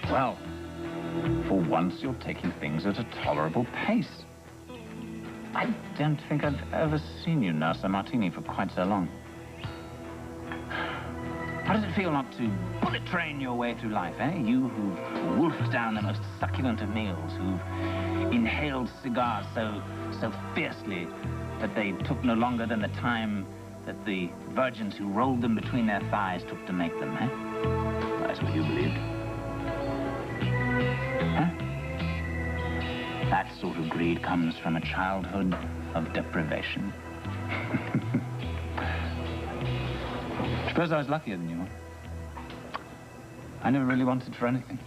Well, for once you're taking things at a tolerable pace. I don't think I've ever seen you nurse a martini for quite so long. How does it feel not to bullet train your way through life, eh? You who've wolfed down the most succulent of meals, who've inhaled cigars so fiercely that they took no longer than the time that the virgins who rolled them between their thighs took to make them, eh? That's what you believed. Huh? That sort of greed comes from a childhood of deprivation. I suppose I was luckier than you were. I never really wanted for anything,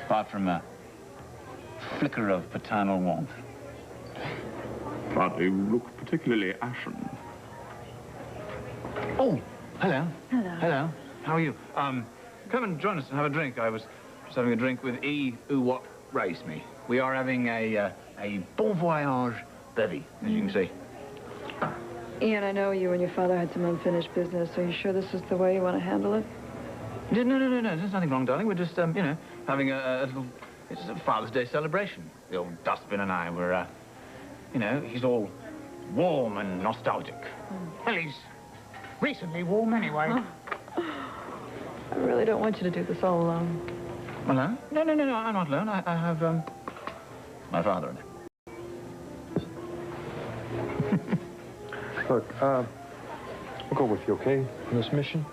apart from a flicker of paternal warmth. But you look particularly ashen. Oh, hello. Hello. Hello. How are you? Come and join us and have a drink. I was just having a drink with E, who what raised me. We are having a bon voyage bevy, as you can see. Ian, I know you and your father had some unfinished business. Are you sure this is the way you want to handle it? No. There's nothing wrong, darling. We're just, you know, having a little... It's a Father's Day celebration. The old dustbin and I were, you know, he's all warm and nostalgic. Well, he's recently warm anyway. I really don't want you to do this all alone. Alone? No, I'm not alone. I have, my father in it. Look, I'll go with you, okay, on this mission?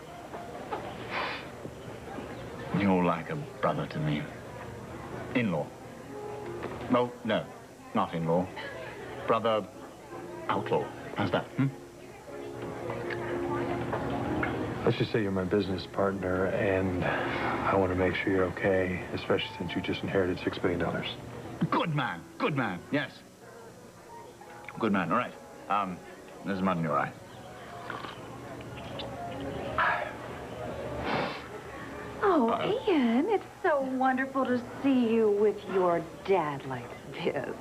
You're like a brother to me. In-law. Well, no, not in-law. Brother outlaw. How's that, Let's just say you're my business partner, and I want to make sure you're okay, especially since you just inherited $6 billion. Good man, yes. Good man, all right. There's mud in your eye. Oh, Ian, it's so wonderful to see you with your dad like this.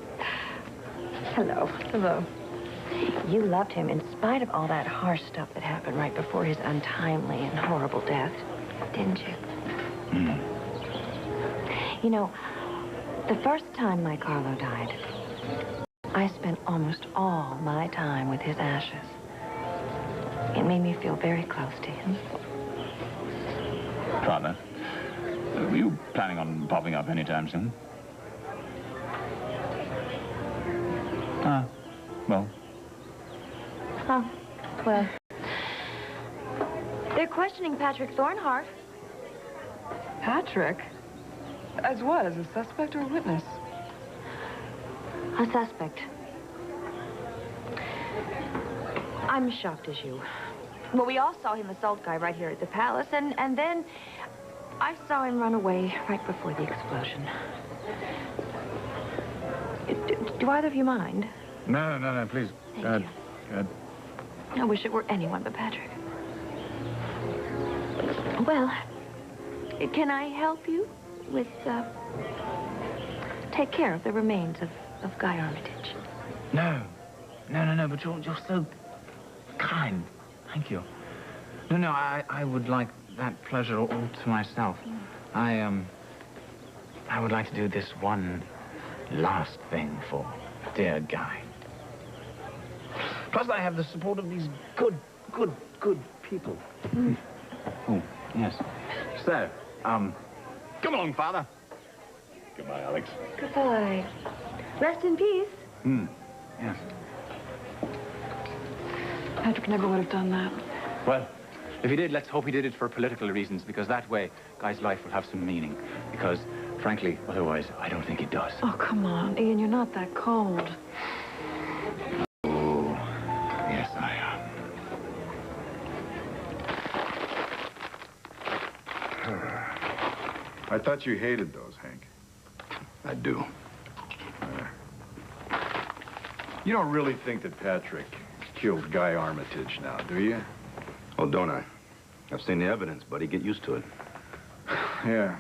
Hello. Hello. You loved him in spite of all that harsh stuff that happened right before his untimely and horrible death, didn't you? You know, the first time my Carlo died, I spent almost all my time with his ashes. It made me feel very close to him. Father, were you planning on popping up anytime soon? Well. Oh, well. They're questioning Patrick Thornhart. Patrick? As what? As a suspect or a witness? A suspect. I'm as shocked as you. Well, we all saw him assault Guy right here at the palace, and then I saw him run away right before the explosion. Do either of you mind? No, please. Thank Go ahead. you. Go ahead. I wish it were anyone but Patrick. Well, can I help you with, take care of the remains of Guy Armitage? No, but you're so kind. Thank you. No, I would like that pleasure all to myself. I would like to do this one last thing for dear Guy. Plus, I have the support of these good people. Oh, yes. So, come along, Father. Goodbye, Alex. Goodbye. Rest in peace. Yes. Patrick never would have done that. Well, if he did, let's hope he did it for political reasons, because that way, Guy's life will have some meaning. Because, frankly, otherwise, I don't think it does. Oh, come on, Ian, you're not that cold. Oh, yes, I am. I thought you hated those, Hank. I do. You don't really think that Patrick killed Guy Armitage now, do you? Oh, don't I? I've seen the evidence, buddy. Get used to it. Yeah.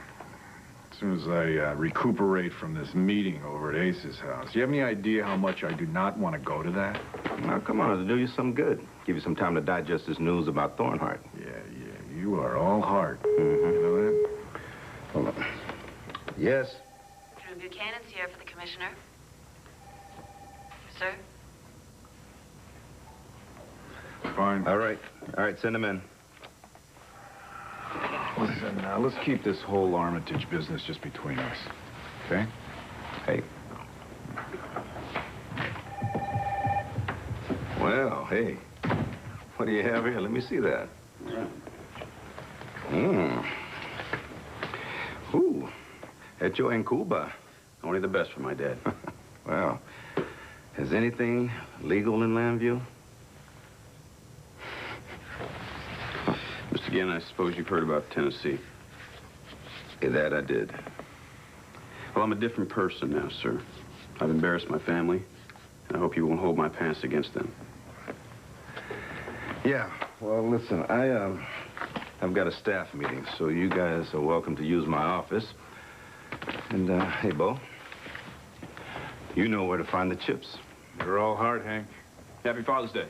As soon as I recuperate from this meeting over at Ace's house. Do you have any idea how much I do not want to go to that? Now, come on. It'll do you some good. Give you some time to digest this news about Thornhart. Yeah. You are all heart. Mm-hmm. You know that? Hold on. Yes. Drew Buchanan's here for the commissioner. Sir? Fine. All right, send him in. Listen, let's keep this whole Armitage business just between us, okay? Hey. Well, hey. What do you have here? Let me see that. Ooh. Hecho en Cuba. Only the best for my dad. Well, is anything legal in Llanview? Mr. Gann, I suppose you've heard about Tennessee. Yeah, that I did. Well, I'm a different person now, sir. I've embarrassed my family, and I hope you won't hold my past against them. Yeah, well, listen, I've got a staff meeting, so you guys are welcome to use my office. And, hey, Bo, you know where to find the chips. You're all hard, Hank. Happy Father's Day.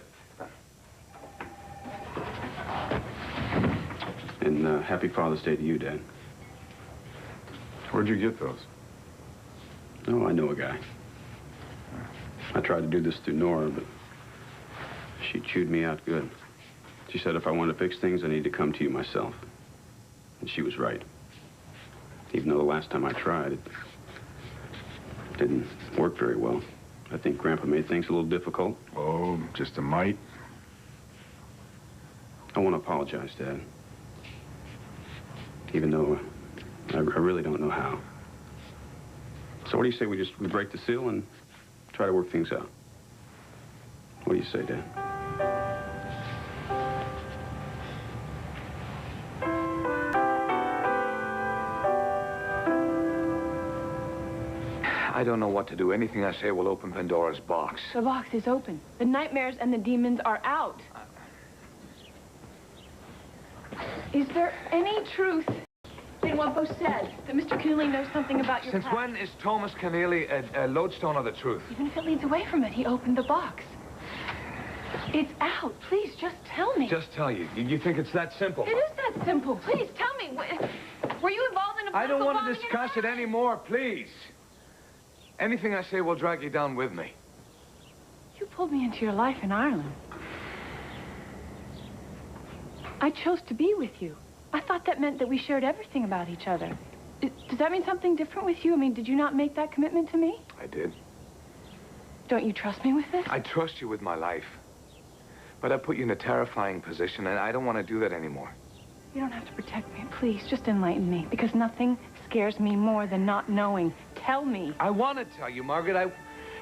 And happy Father's Day to you, Dad. Where'd you get those? Oh, I know a guy. I tried to do this through Nora, but she chewed me out good. She said if I wanted to fix things, I needed to come to you myself. And she was right. Even though the last time I tried, it didn't work very well. I think Grandpa made things a little difficult. Oh, just a mite. I want to apologize, Dad. Even though I really don't know how. So what do you say we break the seal and try to work things out? What do you say, Dad? I don't know what to do. Anything I say will open Pandora's box. The box is open. The nightmares and the demons are out. Is there any truth in what Bo said? That Mr. Keneally knows something about your Since past? when is Thomas Keneally a lodestone of the truth? Even if it leads away from it, he opened the box. It's out. Please, just tell me. Just tell you. You think it's that simple? It is that simple. Please, tell me. Were you involved in a I don't want to bombing discuss in it anymore, please. Anything I say will drag you down with me. You pulled me into your life in Ireland. I chose to be with you. I thought that meant that we shared everything about each other. Does that mean something different with you? I mean, did you not make that commitment to me? I did. Don't you trust me with this? I trust you with my life. But I put you in a terrifying position, and I don't want to do that anymore. You don't have to protect me. Please, just enlighten me, because nothing scares me more than not knowing. Tell me. I want to tell you, Margaret.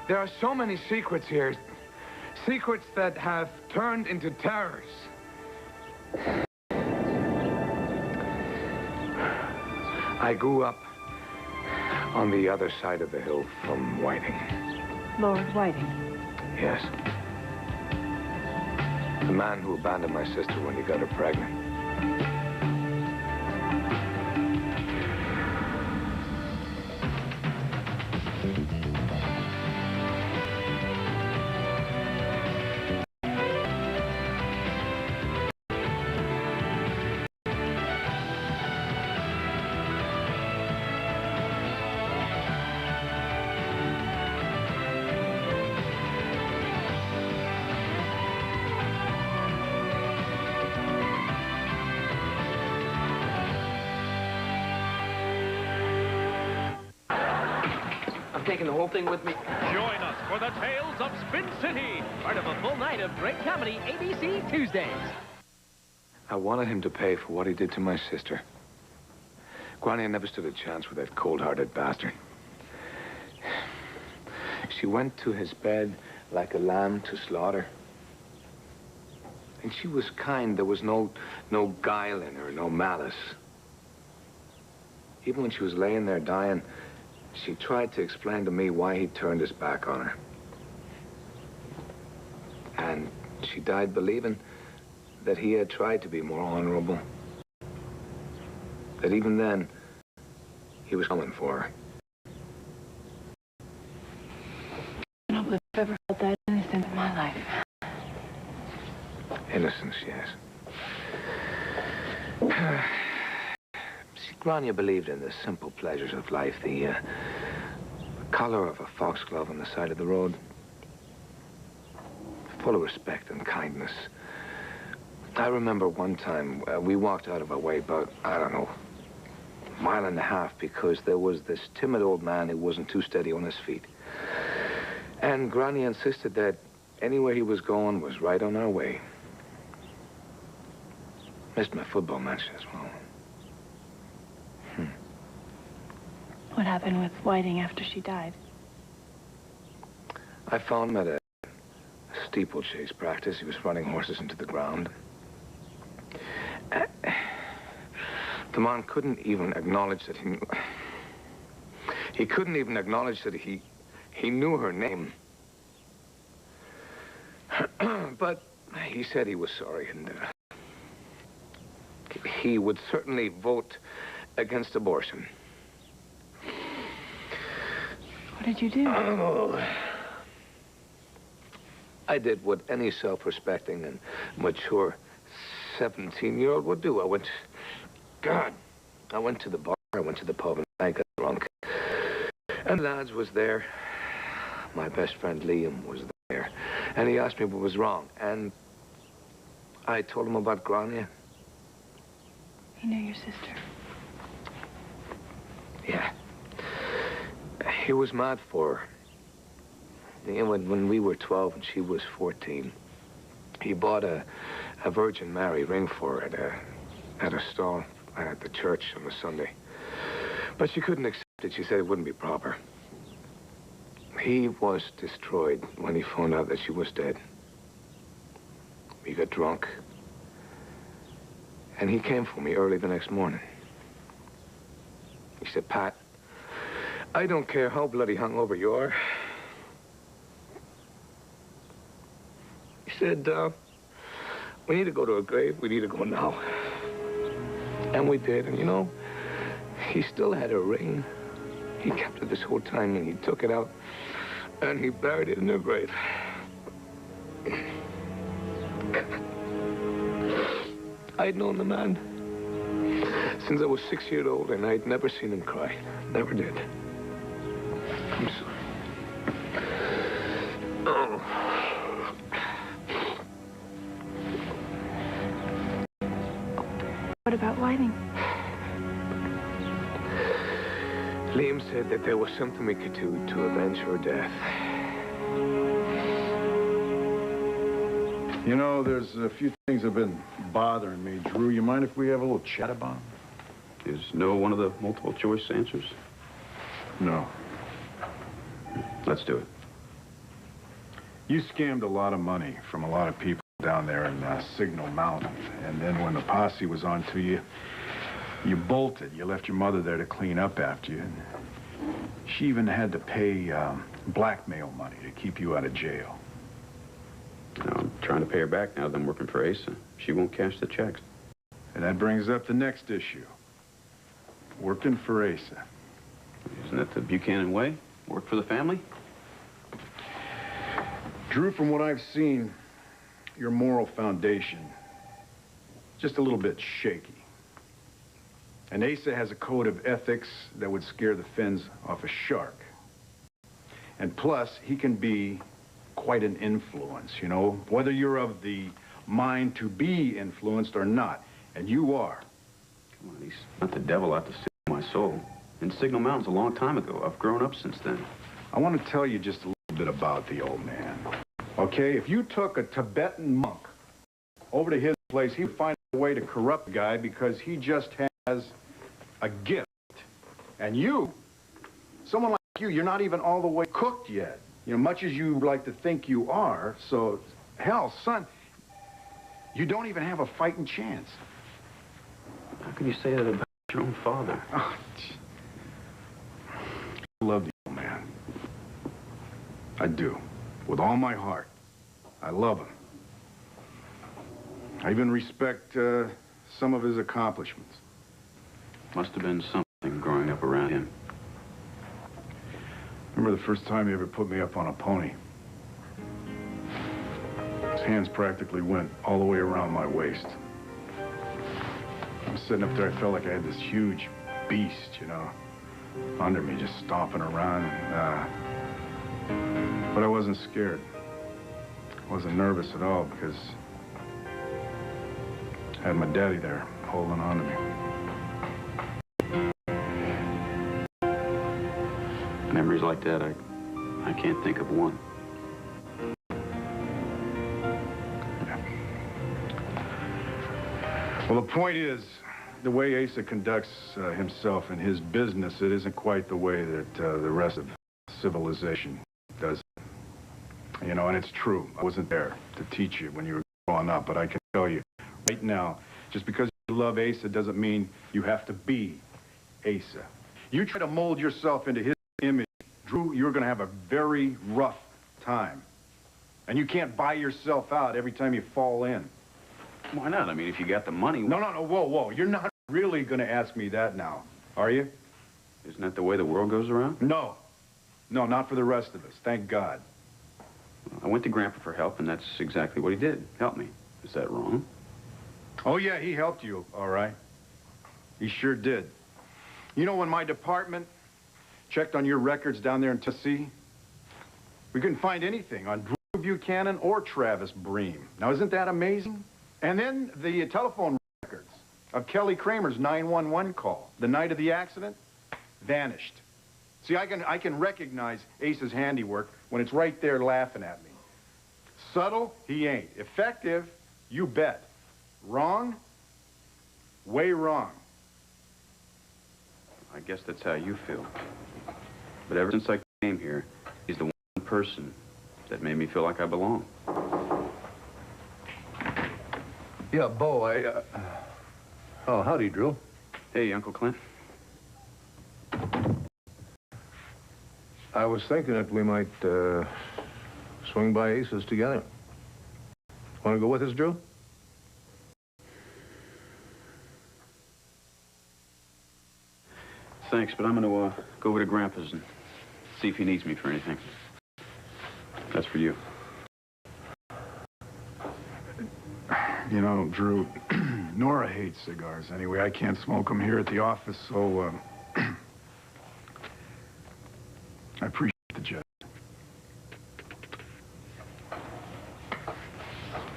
There are so many secrets here. Secrets that have turned into terrors. I grew up on the other side of the hill from Whiting. Lord Whiting. Yes. The man who abandoned my sister when he got her pregnant. Taking the whole thing with me. Join us for the Tales of Spin City, part of a full night of great comedy, ABC Tuesdays. I wanted him to pay for what he did to my sister. Granny never stood a chance with that cold-hearted bastard. She went to his bed like a lamb to slaughter. And she was kind. There was no guile in her, no malice. Even when she was laying there dying, she tried to explain to me why he turned his back on her. And she died believing that he had tried to be more honorable. That even then, he was coming for her. I don't believe I've ever felt that innocent in my life. Innocence, yes. She Grania believed in the simple pleasures of life, the collar of a foxglove on the side of the road, full of respect and kindness. I remember one time we walked out of our way about, I don't know, a mile and a half because there was this timid old man who wasn't too steady on his feet. And Grania insisted that anywhere he was going was right on our way. Missed my football match as well. What happened with Whiting after she died? I found him at a steeplechase practice. He was running horses into the ground. The man couldn't even acknowledge that he knew... He couldn't even acknowledge that he knew her name. But he said he was sorry, and he would certainly vote against abortion. What did you do? Oh, I did what any self-respecting and mature 17-year-old would do. I went to the bar, I went to the pub, and I got drunk. And lads was there. My best friend Liam was there. And he asked me what was wrong. And I told him about Grania. He knew your sister. Yeah. He was mad for her. You know, when we were 12 and she was 14, he bought a Virgin Mary ring for her at a stall at the church on a Sunday. But she couldn't accept it. She said it wouldn't be proper. He was destroyed when he found out that she was dead. We got drunk. And he came for me early the next morning. He said, Pat, I don't care how bloody hungover you are. He said, we need to go to her grave. We need to go now. And we did. And, you know, he still had her ring. He kept it this whole time, and he took it out, and he buried it in her grave. I'd known the man since I was 6 years old, and I'd never seen him cry. Never did. I'm sorry. Oh. What about Whiting? Liam said that there was something we could do to avenge her death. You know, there's a few things that have been bothering me. Drew, you mind if we have a little chat about them? Is no one of the multiple choice answers? No. Let's do it. You scammed a lot of money from a lot of people down there in Signal Mountain. And then when the posse was on to you, you bolted. You left your mother there to clean up after you. And she even had to pay blackmail money to keep you out of jail. I'm trying to pay her back now that I'm working for Asa. She won't cash the checks. And that brings up the next issue. Working for Asa. Isn't that the Buchanan way? Work for the family? Drew, from what I've seen, your moral foundation, just a little bit shaky. And Asa has a code of ethics that would scare the fins off a shark. And plus, he can be quite an influence, you know, whether you're of the mind to be influenced or not. And you are. Come on, he's not the devil out to steal my soul. In Signal Mountain's a long time ago. I've grown up since then. I want to tell you just a little bit about the old man. Okay, if you took a Tibetan monk over to his place, he would find a way to corrupt the guy because he just has a gift. And you, someone like you, you're not even all the way cooked yet. You know, much as you like to think you are, so, hell, son, you don't even have a fighting chance. How can you say that about your own father? Oh, I love the old man. I do. With all my heart. I love him. I even respect some of his accomplishments. Must have been something growing up around him. Remember the first time he ever put me up on a pony? His hands practically went all the way around my waist. I'm sitting up there, I felt like I had this huge beast, you know, under me, just stomping around. But I wasn't scared. I wasn't nervous at all because I had my daddy there holding on to me. Memories like that, I can't think of one. Well, the point is, the way Asa conducts himself in his business, it isn't quite the way that the rest of civilization does. You know, and it's true. I wasn't there to teach you when you were growing up, but I can tell you right now, just because you love Asa doesn't mean you have to be Asa. You try to mold yourself into his image, Drew, you're going to have a very rough time. And you can't buy yourself out every time you fall in. Why not? I mean, if you got the money... No, whoa. You're not really going to ask me that now, are you? Isn't that the way the world goes around? No, not for the rest of us, thank God. I went to Grandpa for help, and that's exactly what he did. Help me. Is that wrong? Oh, yeah, he helped you, all right. He sure did. You know, when my department checked on your records down there in Tennessee, we couldn't find anything on Drew Buchanan or Travis Bream. Now, isn't that amazing? And then the telephone records of Kelly Kramer's 911 call the night of the accident vanished. See, I can recognize Ace's handiwork when it's right there laughing at me. Subtle, he ain't. Effective, you bet. Wrong? Way wrong. I guess that's how you feel. But ever since I came here, he's the one person that made me feel like I belong. Yeah, Bo, Oh, howdy, Drew. Hey, Uncle Clint. I was thinking that we might, swing by Ace's together. Want to go with us, Drew? Thanks, but I'm going to go over to Grandpa's and see if he needs me for anything. That's for you. You know, Drew, Nora hates cigars anyway. I can't smoke them here at the office, so, I appreciate the jest.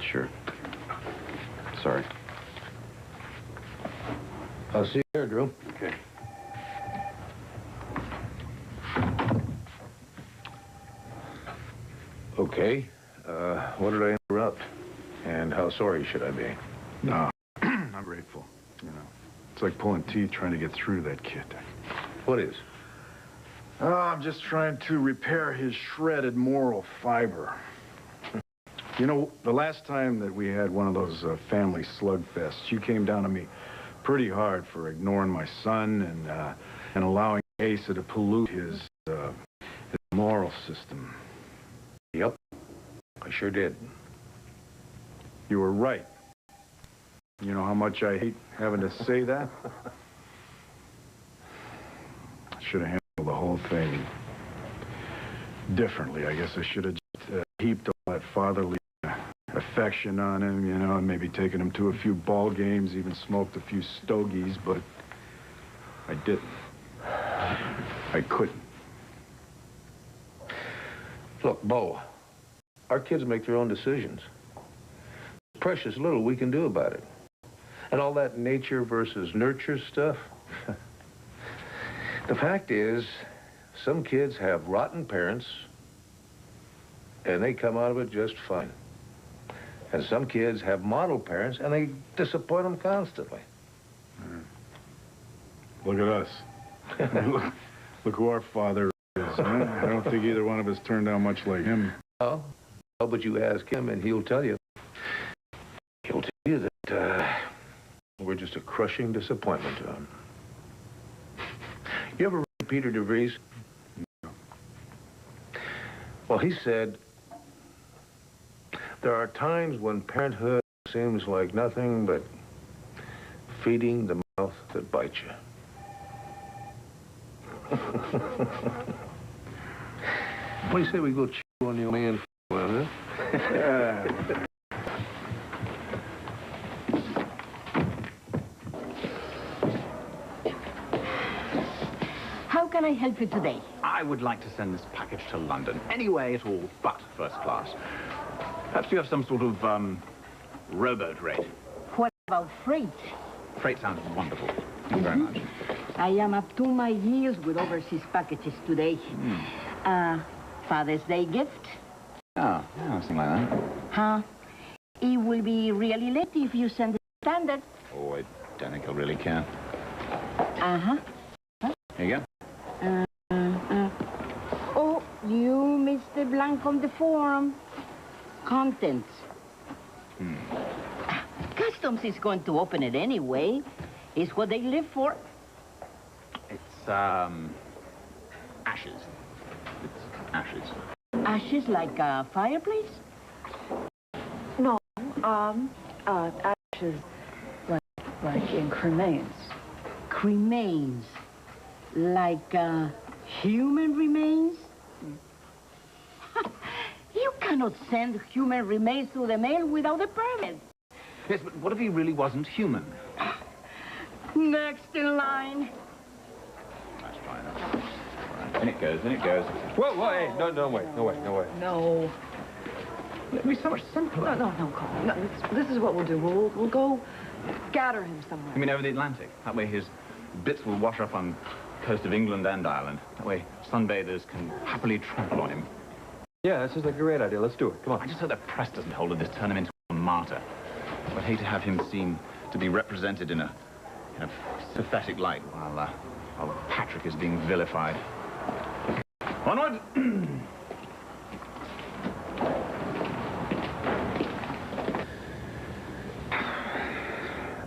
Sure. Sorry. I'll see you here, Drew. Okay. Okay. What did I interrupt? And how sorry should I be? No, I'm grateful, you know. It's like pulling teeth trying to get through to that kid. What is? Oh, I'm just trying to repair his shredded moral fiber. You know, the last time that we had one of those family slugfests, you came down on me pretty hard for ignoring my son and allowing Asa to pollute his moral system. Yep, I sure did. You were right. You know how much I hate having to say that? I should have handled the whole thing differently. I guess I should have just heaped all that fatherly affection on him, you know, and maybe taken him to a few ball games, even smoked a few stogies, but I didn't. I couldn't. Look, Bo, our kids make their own decisions. There's precious little we can do about it. And all that nature versus nurture stuff, the fact is, some kids have rotten parents, and they come out of it just fine. And some kids have model parents, and they disappoint them constantly. Look at us. look who our father is, huh? I don't think either one of us turned out much like him. Oh, but you ask him, and he'll tell you. He'll tell you that we're just a crushing disappointment to him. You ever read Peter DeVries? No. Well, he said, there are times when parenthood seems like nothing but feeding the mouth that bites you. What do you say we go chew on the old man for a while, huh? can I help you today? I would like to send this package to London. Any way at all but first class. Perhaps you have some sort of, rowboat rate. What about freight? Freight sounds wonderful. Thank you very much. I am up to my ears with overseas packages today. Father's Day gift? Oh, yeah, something like that. Huh? It will be really late if you send it standard. Oh, I don't think I'll really care. Uh-huh. Here you go. Oh, you missed the blank on the form. Contents. Customs is going to open it anyway. It's what they live for. It's, ashes. It's ashes. Ashes like a fireplace? No, ashes, like in cremains. Cremains. Like, human remains? You cannot send human remains through the mail without a permit. Yes, but what if he really wasn't human? Next in line. That's fine. In it goes, in it goes. Whoa, whoa, hey, no way. No. It'd be so much simpler. No, Colin. No, this is what we'll do. We'll go scatter him somewhere. You mean over the Atlantic? That way his bits will wash up on the coast of England and Ireland. That way sunbathers can happily trample on him. Yeah, that sounds like a great idea. Let's do it. Come on. I just hope the press doesn't hold of this, turn him into a martyr. I'd hate to have him seen to be represented in a pathetic light while Patrick is being vilified. Onward!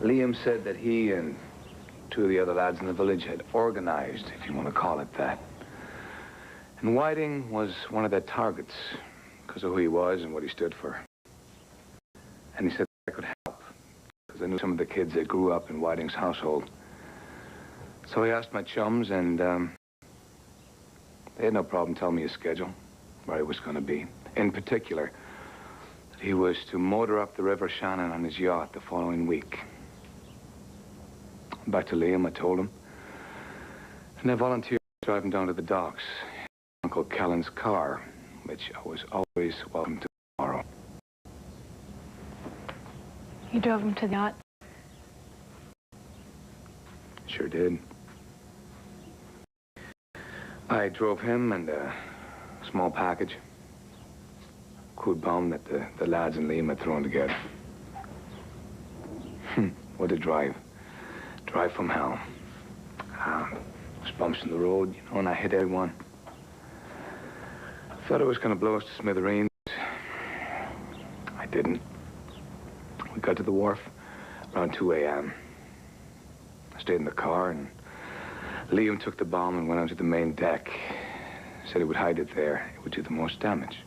Liam said that he and two of the other lads in the village had organized, if you want to call it that. And Whiting was one of their targets because of who he was and what he stood for. And he said I could help because I knew some of the kids that grew up in Whiting's household. So I asked my chums, and they had no problem telling me his schedule, where he was going to be. In particular, that he was to motor up the River Shannon on his yacht the following week. Back to Liam, I told him. And I volunteered to drive him down to the docks in Uncle Callan's car, which I was always welcome to borrow. You drove him to the yacht? Sure did. I drove him and a small package. Crude bomb that the lads and Liam had thrown together. What a drive. Drive from hell. There's bumps in the road, you know, and I hit everyone. Thought it was going to blow us to smithereens. I didn't. We got to the wharf around 2 a.m. I stayed in the car, and Liam took the bomb and went onto the main deck. Said he would hide it there. It would do the most damage.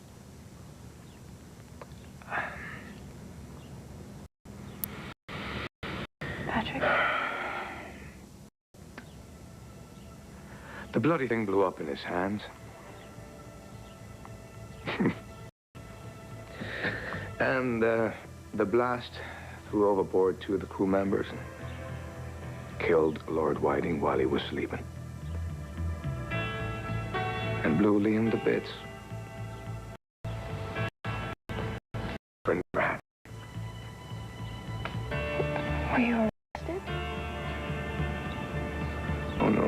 Patrick? The bloody thing blew up in his hands. And the blast threw overboard 2 of the crew members and killed Lord Whiting while he was sleeping. And blew Liam to bits. For never. Were you arrested? Oh, no.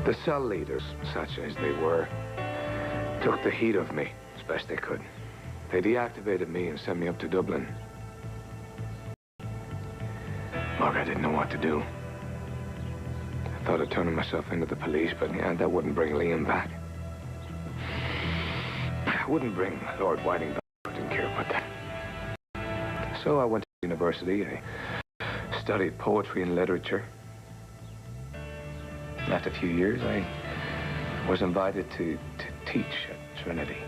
The cell leaders, such as they were, took the heat of me as best they could. They deactivated me and sent me up to Dublin. Mark, I didn't know what to do. I thought of turning myself into the police, but yeah, that wouldn't bring Liam back. I wouldn't bring Lord Whiting back. I didn't care about that. So I went to university. I studied poetry and literature. After a few years, I was invited to teach at Trinity.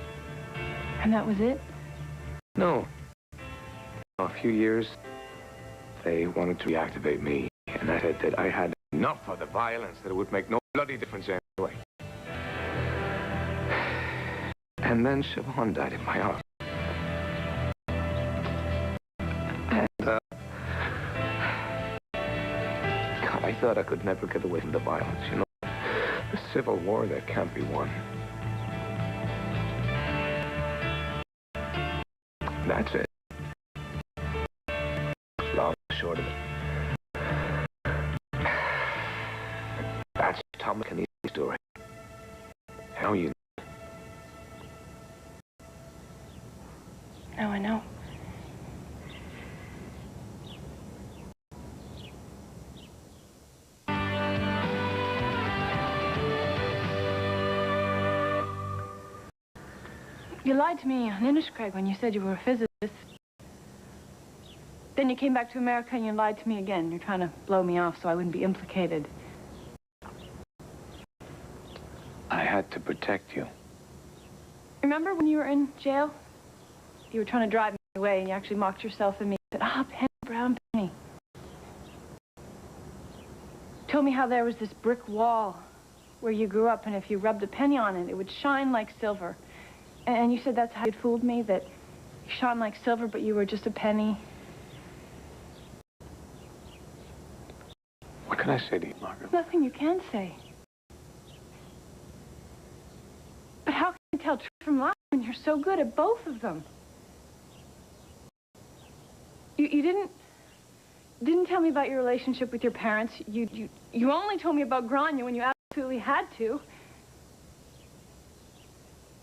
And that was it? No. A few years, they wanted to reactivate me. And I said that I had enough of the violence, that it would make no bloody difference anyway. And then Siobhan died in my arms. And, God, thought I could never get away from the violence, you know? The civil war that can't be won. That's it. Long and short of it. That's Tom McKinney's story. How you know? Now I know. You lied to me on Inniscrag when you said you were a physicist. Then you came back to America and you lied to me again. You're trying to blow me off so I wouldn't be implicated. I had to protect you. Remember when you were in jail? You were trying to drive me away and you actually mocked yourself and me. You said, Penny, brown penny. Told me how there was this brick wall where you grew up, and if you rubbed a penny on it, it would shine like silver. And you said that's how you'd fooled me, that you shone like silver, but you were just a penny. What can I say to you, Margaret? Nothing you can say. But how can you tell truth from lies when you're so good at both of them? You didn't tell me about your relationship with your parents. You only told me about Grania when you absolutely had to.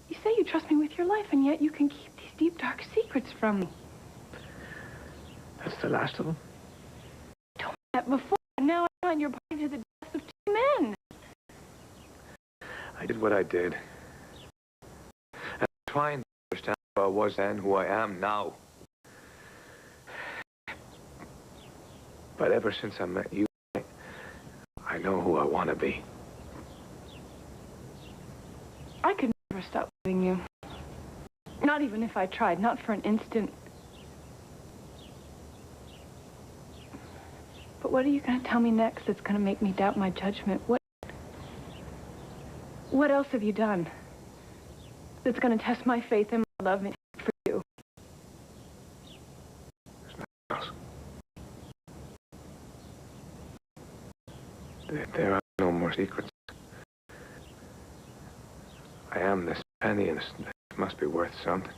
You say you trust me with your life, and yet you can keep these deep, dark secrets from me. That's the last of them? You told me that before, and now I find you're party to the deaths of two men. I did what I did. And I'm trying to understand who I was then, who I am now. But ever since I met you, I know who I want to be. I could never stop loving you. Not even if I tried, not for an instant. But what are you going to tell me next that's going to make me doubt my judgment? What else have you done that's going to test my faith in my love for you? There's nothing else. There are no more secrets. I am this penny, and this must be worth something.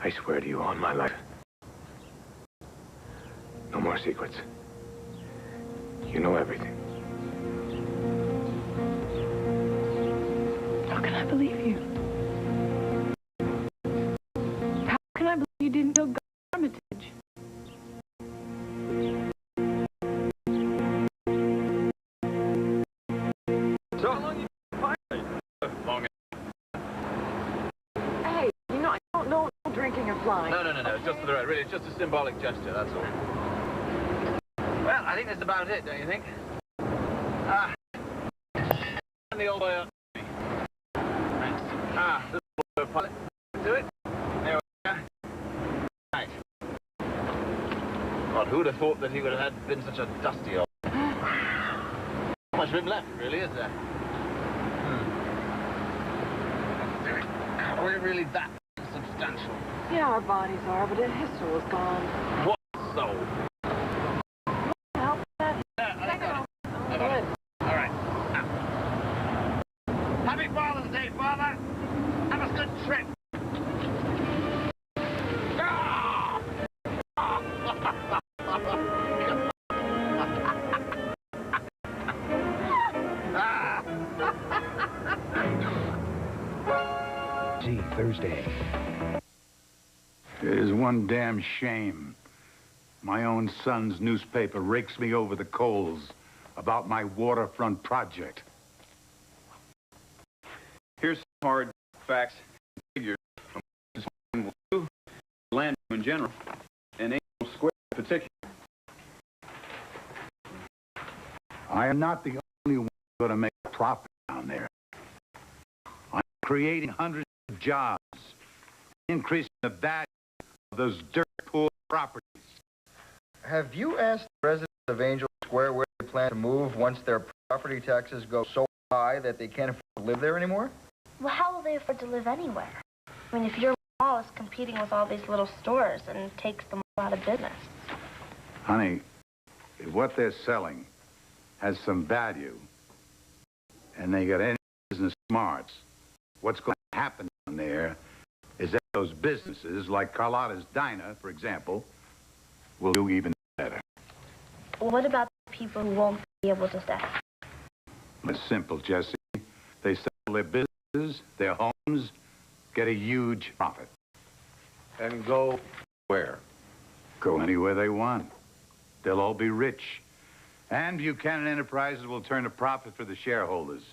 I swear to you on my life. No more secrets. You know everything. How can I believe you? How can I believe you didn't kill Armitage? So how long you long? Hey, you know, no drinking or flying. No. It's just for the road. Really, it's just a symbolic gesture, that's all. Well, I think that's about it, don't you think? And the old boy up. Thanks. This will pilot. Do it. There we go. Right. God, who'd have thought that he would have been such a dusty old... Not much of him left, really, is there? Are we really that substantial? Yeah, our bodies are, but his soul's gone. What soul? Help that? I got it. All right. Now. Happy Father's Day, Father. Have a good trip. See, Thursday. It is one damn shame. My own son's newspaper rakes me over the coals about my waterfront project. Here's some hard facts and figures from land in general and Angel Square in particular. I am not the only one going to make a profit down there. I'm creating hundreds of jobs, increasing the value of those dirt poor properties. Have you asked the residents of Angel Square where they plan to move once their property taxes go so high that they can't afford to live there anymore? Well, how will they afford to live anywhere? I mean, if your mall is competing with all these little stores and takes them out of business. Honey, if what they're selling has some value, and they got any business smarts, what's going to happen down there is that those businesses, like Carlotta's Diner, for example, will do even better. What about the people who won't be able to stay? It's simple, Jesse. They sell their businesses, their homes, get a huge profit. And go where? Go anywhere they want. They'll all be rich. And Buchanan Enterprises will turn a profit for the shareholders.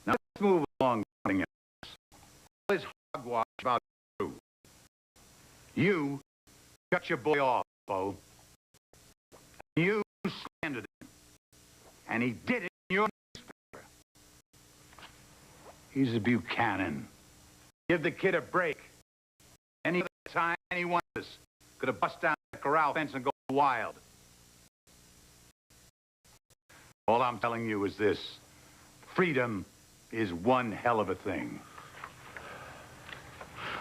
Now, let's move along to something else. All this hogwash about Drew. You cut your boy off, Bo. You slandered him. And he did it in your newspaper. He's a Buchanan. Give the kid a break. Any other time, any one of us could have bust down the corral fence and go wild. All I'm telling you is this. Freedom is one hell of a thing.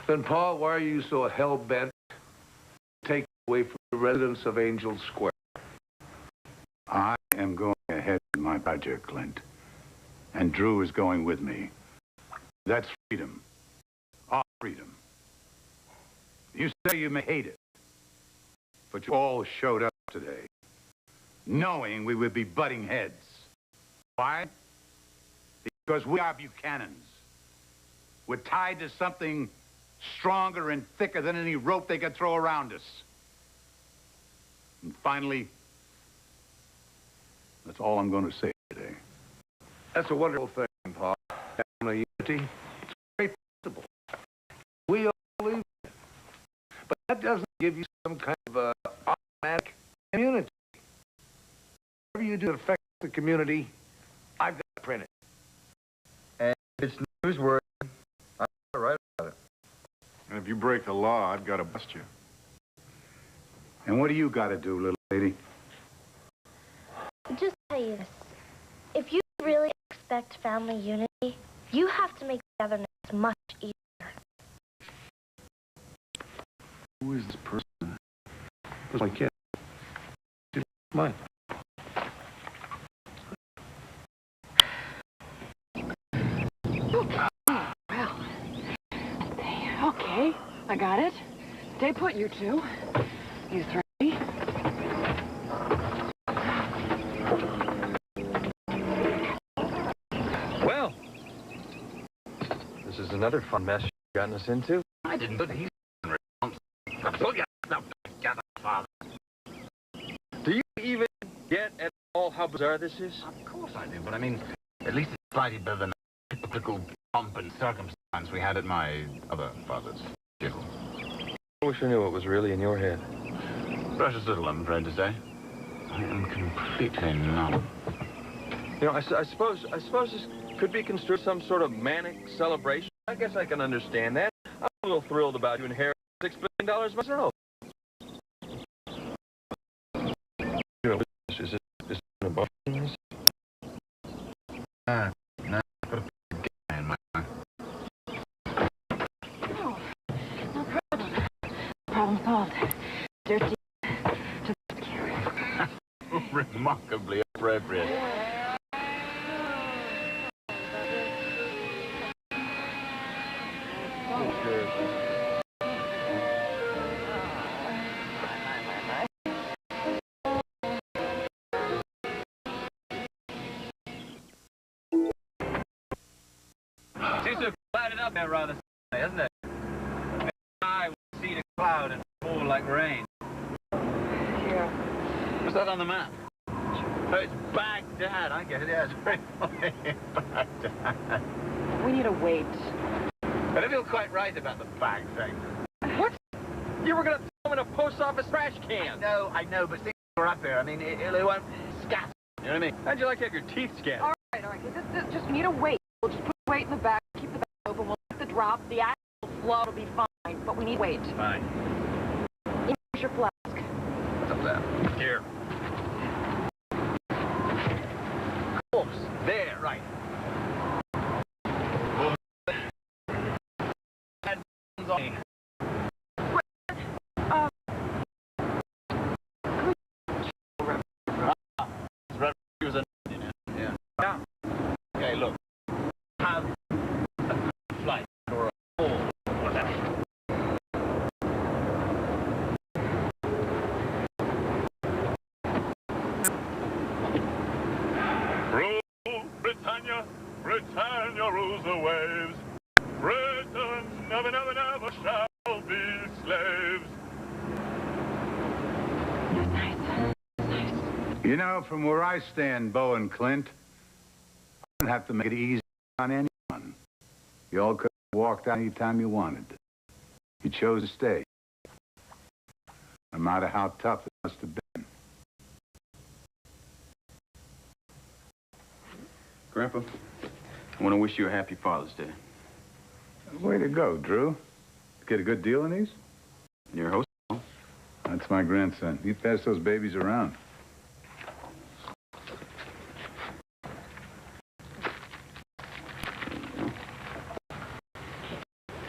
Then, Paul, why are you so hell-bent to take away from the residents of Angel Square? I am going ahead with my project, Clint. And Drew is going with me. That's freedom. Our freedom. You say you may hate it, but you all showed up today, knowing we would be butting heads. Why? Because we are Buchanans. We're tied to something stronger and thicker than any rope they could throw around us. And finally, that's all I'm going to say today. That's a wonderful thing, Paul. Family unity. It's a great principle. We all believe in it. But that doesn't give you some kind of automatic immunity. Whatever you do to affect the community, I've got to print it. And if it's newsworthy, I'm going to write about it. And if you break the law, I've got to bust you. And what do you got to do, little lady? Just tell you this. If you really expect family unity, you have to make togetherness much easier. Who is this person? It's my kid. It's mine. Well, okay, I got it. Stay put, you two. You three. Well, this is another fun mess you've gotten us into. I didn't, but he's responsible. Father. Do you even get at all how bizarre this is? Of course I do, but I mean, at least it's slightly better than the typical pomp and circumstance we had at my other father's funeral. I wish I knew what was really in your head. Precious little, I'm afraid to say. I am completely numb. You know, I suppose this could be construed as some sort of manic celebration. I guess I can understand that. I'm a little thrilled about you inheriting $6 billion myself. You know, is this an abortion? No, put a guy in my eye. Oh, no problem. Problem solved. Dirty to the rescue. Remarkably appropriate. Seems to have clouded up there rather suddenly, hasn't it? Maybe I will see the cloud and fall like rain. Here. What's that on the map? Oh, it's Baghdad. I get it. Yeah, it's very funny. Baghdad. We need to wait. I don't feel quite right about the bag thing. What? You were going to throw them in a post office trash can. I know, but things are up there. I mean, it won't scatter. You know what I mean? How'd you like to have your teeth scattered? All right. Just need to wait. We'll just put the weight in the back, keep the back open, we'll let the drop, the actual flow will be fine, but we need to wait. Fine. Here's your flask. What's up there? Here. Of course. There, right. and your rules the waves. Britons never, never, never shall be slaves. You know, from where I stand, Bo and Clint, I don't have to make it easy on anyone. You all could have walked out any time you wanted. You chose to stay, no matter how tough it must have been. Grandpa, I want to wish you a happy Father's Day. Way to go, Drew. Get a good deal on these? Your host? That's my grandson. You pass those babies around.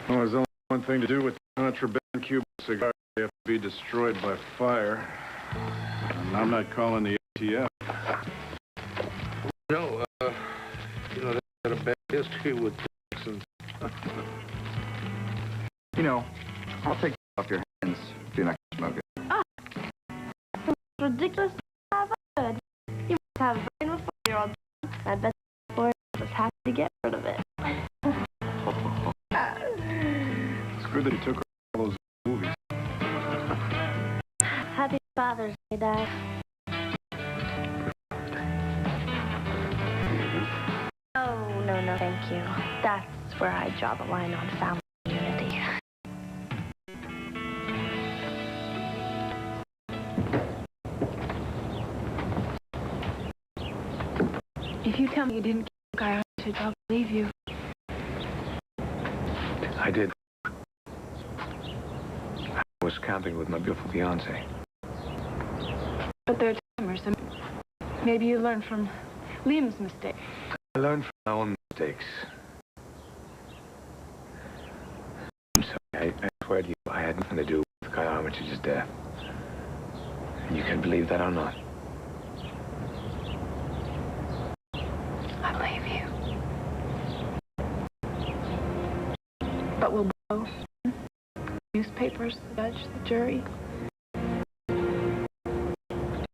Well, there's only one thing to do with contraband Cuban cigars. They have to be destroyed by fire. And I'm not calling the ATF. No, you know, they've got a bad history with Texans. You know, I'll take it off your hands if you're not smoking. Ridiculous I've heard. You must have a brain with a 4-year-old. I bet the 4-year-old was happy to get rid of it. It's good that he took all those movies. Happy Father's Day, Dad. Oh, no, thank you. That's where I draw the line on family unity. If you tell me you didn't kill Guy Armitage, I'll believe you. I did. I was camping with my beautiful fiancée. But they're timers, and maybe you learned from Liam's mistake. I learned from my own mistakes. I'm sorry. I swear to you, I had nothing to do with Guy Armitage's death. And you can believe that or not. I believe you. But will both newspapers, the judge, the jury?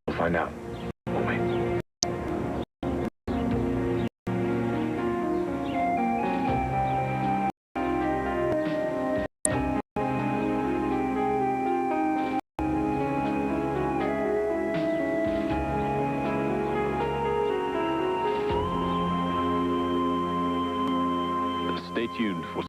We'll find out, won't we? Stay tuned for